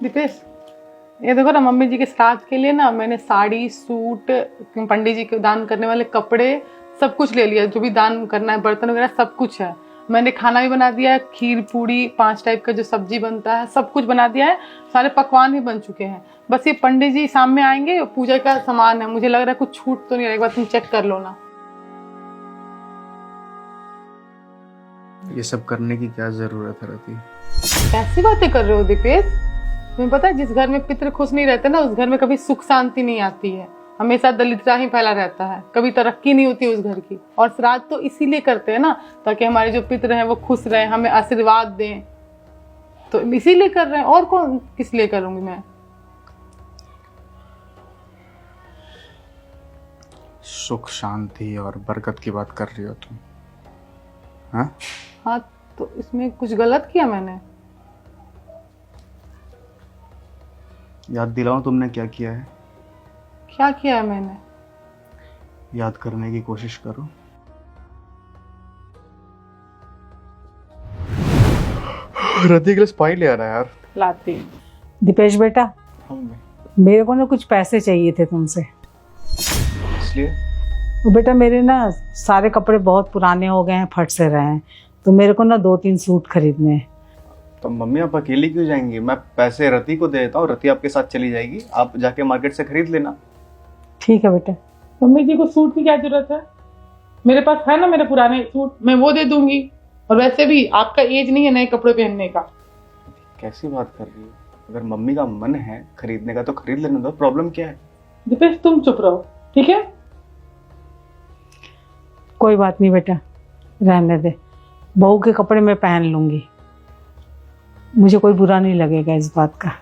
दीपेश, ये देखो ना, मम्मी जी के श्राद्ध के लिए ना मैंने साड़ी, सूट, पंडित जी के दान करने वाले कपड़े सब कुछ ले लिया। जो भी दान करना है, बर्तन वगैरह सब कुछ है। मैंने खाना भी बना दिया है, खीर पूड़ी 5 टाइप का जो सब्जी बनता है सब कुछ बना दिया है। सारे पकवान भी बन चुके हैं। बस ये पंडित जी सामने आएंगे, पूजा का सामान है। मुझे लग रहा है कुछ छूट तो नहीं है, एक बार तुम चेक कर लो ना। ये सब करने की क्या जरूरत है रति? कैसी बातें कर रहे हो दीपेश? तुम्हें पता है, जिस घर में पितृ खुश नहीं रहते ना, उस घर में कभी सुख शांति नहीं आती है। हमेशा दरिद्रता ही फैला रहता है, कभी तरक्की नहीं होती उस घर की। और श्राद्ध तो इसीलिए करते हैं ना, ताकि हमारे जो पितृ हैं वो खुश रहें, हमें आशीर्वाद दें। तो इसीलिए कर रहे हैं, और कौन किस लिए करूंगी मैं? सुख शांति और बरकत की बात कर रही हो तुम? हाँ हाँ, तो इसमें कुछ गलत किया मैंने? याद दिलाओ, तुमने क्या किया है? क्या किया है मैंने? याद करने की कोशिश करो। रति के लिए स्पाई ले आना यार। लाती हूँ। दीपेश बेटा, हाँ मेरे को ना कुछ पैसे चाहिए थे तुमसे। इसलिए वो बेटा, मेरे ना सारे कपड़े बहुत पुराने हो गए हैं, फट से रहे हैं, तो मेरे को ना 2-3 सूट खरीदने हैं। तो मम्मी आप अकेली क्यों जाएंगी? मैं पैसे रति को दे देता हूँ, रति आपके साथ चली जाएगी, आप जाके मार्केट से खरीद लेना। ठीक है बेटा। मम्मी जी को सूट की क्या जरूरत है? मेरे पास है ना मेरे पुराने सूट, मैं वो दे दूंगी। और वैसे भी आपका एज नहीं है नए कपड़े पहनने का। कैसी बात कर रही हो? अगर मम्मी का मन है खरीदने का तो खरीद लेने दो, प्रॉब्लम क्या है? दीपेश तुम चुप रहो, ठीक है? कोई बात नहीं बेटा, रहने दे। बहू के कपड़े मैं पहन लूंगी, मुझे कोई बुरा नहीं लगेगा इस बात का,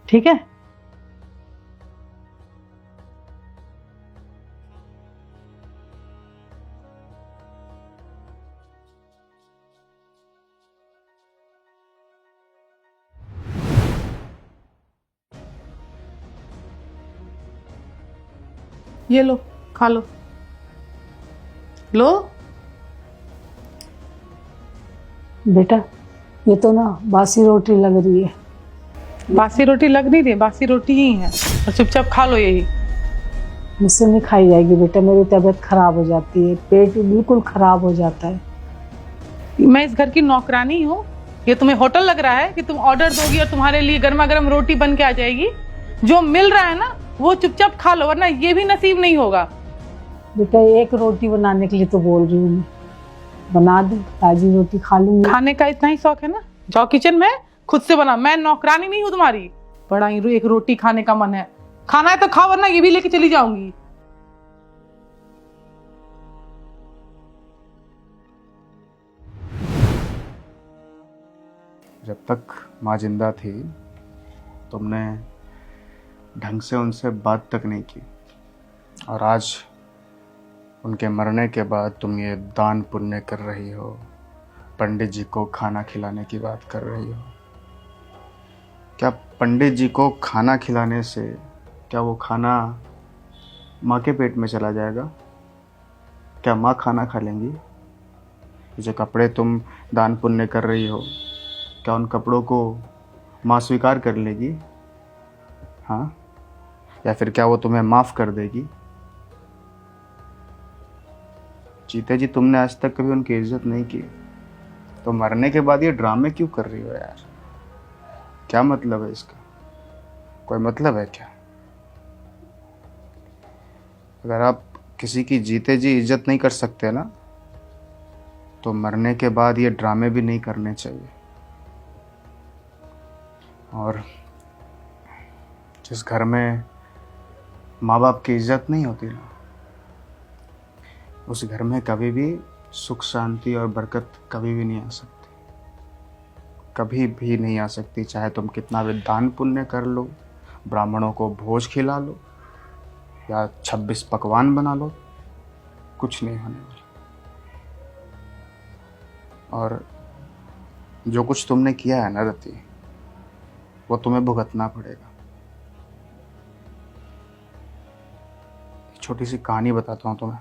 ठीक है? ये लो, खा लो। लो। बेटा, ये तो ना बासी रोटी लग रही है। बासी रोटी लग नहीं रही, बासी रोटी ही है, और चुपचाप खा लो यही। मुझसे नहीं खाई जाएगी बेटा, मेरी तबीयत खराब हो जाती है, पेट बिल्कुल खराब हो जाता है। मैं इस घर की नौकरानी हूँ? ये तुम्हें होटल लग रहा है कि तुम ऑर्डर दोगी और तुम्हारे लिए गर्मा गर्म रोटी बन के आ जाएगी? जो मिल रहा है ना वो चुपचाप खा लो, वरना ये भी नसीब नहीं होगा। बेटा, एक रोटी बनाने के लिए तो बोल रही हूँ मैं, बना दे, ताजी रोटी खा लूंगी। खाने का इतना ही शौक है ना, जाओ किचन में खुद से बना। मैं नौकरानी नहीं हूँ तुम्हारी। बड़ा ही एक रोटी खाने का मन है, खाना है तो खाओ, वरना ये भी लेके चली जाऊंगी। जब तक माँ जिंदा थी तुमने ढंग से उनसे बात तक नहीं की, और आज उनके मरने के बाद तुम ये दान पुण्य कर रही हो, पंडित जी को खाना खिलाने की बात कर रही हो। क्या पंडित जी को खाना खिलाने से क्या वो खाना माँ के पेट में चला जाएगा? क्या माँ खाना खा लेंगी? जो कपड़े तुम दान पुण्य कर रही हो, क्या उन कपड़ों को माँ स्वीकार कर लेगी? हाँ, या फिर क्या वो तुम्हें माफ़ कर देगी? जीते जी तुमने आज तक कभी उनकी इज्जत नहीं की, तो मरने के बाद ये ड्रामे क्यों कर रही हो यार? क्या मतलब है इसका? कोई मतलब है क्या? अगर आप किसी की जीते जी इज्जत नहीं कर सकते ना, तो मरने के बाद ये ड्रामे भी नहीं करने चाहिए। और जिस घर में माँ बाप की इज्जत नहीं होती ना, उस घर में कभी भी सुख शांति और बरकत कभी भी नहीं आ सकती, कभी भी नहीं आ सकती। चाहे तुम कितना भी दान पुण्य कर लो, ब्राह्मणों को भोज खिला लो या 26 पकवान बना लो, कुछ नहीं होने वाला। और जो कुछ तुमने किया है ना रति, वो तुम्हें भुगतना पड़ेगा। छोटी सी कहानी बताता हूँ तुम्हें।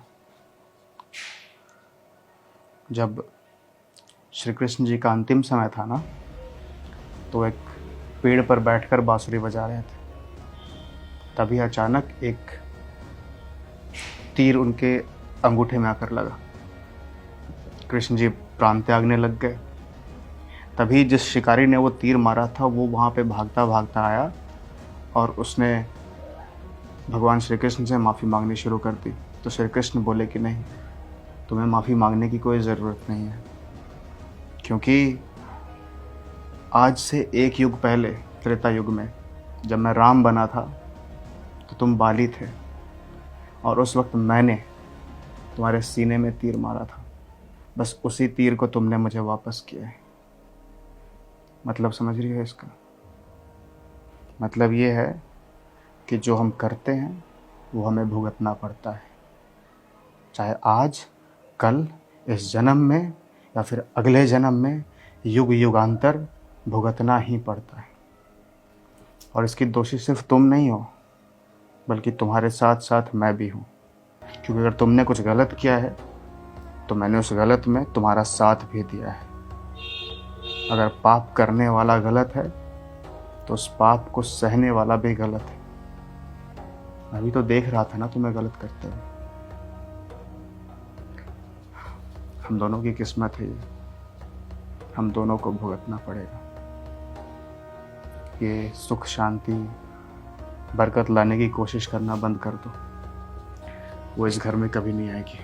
जब श्री कृष्ण जी का अंतिम समय था ना, तो एक पेड़ पर बैठकर बांसुरी बजा रहे थे। तभी अचानक एक तीर उनके अंगूठे में आकर लगा। कृष्ण जी प्राण त्यागने लग गए। तभी जिस शिकारी ने वो तीर मारा था वो वहाँ पे भागता भागता आया और उसने भगवान श्री कृष्ण से माफ़ी मांगनी शुरू कर दी। तो श्री कृष्ण बोले कि नहीं, तुम्हें माफ़ी मांगने की कोई ज़रूरत नहीं है, क्योंकि आज से एक युग पहले त्रेता युग में जब मैं राम बना था तो तुम बाली थे और उस वक्त मैंने तुम्हारे सीने में तीर मारा था। बस उसी तीर को तुमने मुझे वापस किया है। मतलब समझ रही हो इसका? मतलब ये है कि जो हम करते हैं वो हमें भुगतना पड़ता है, चाहे आज, कल, इस जन्म में या फिर अगले जन्म में, युग युगांतर भुगतना ही पड़ता है। और इसकी दोषी सिर्फ तुम नहीं हो, बल्कि तुम्हारे साथ साथ मैं भी हूँ। क्योंकि अगर तुमने कुछ गलत किया है तो मैंने उस गलत में तुम्हारा साथ भी दिया है। अगर पाप करने वाला गलत है तो उस पाप को सहने वाला भी गलत है। मैं भी तो देख रहा था ना तुम्हें गलत करते हुए। हम दोनों की किस्मत है ये, हम दोनों को भुगतना पड़ेगा। ये सुख शांति बरकत लाने की कोशिश करना बंद कर दो, वो इस घर में कभी नहीं आएगी।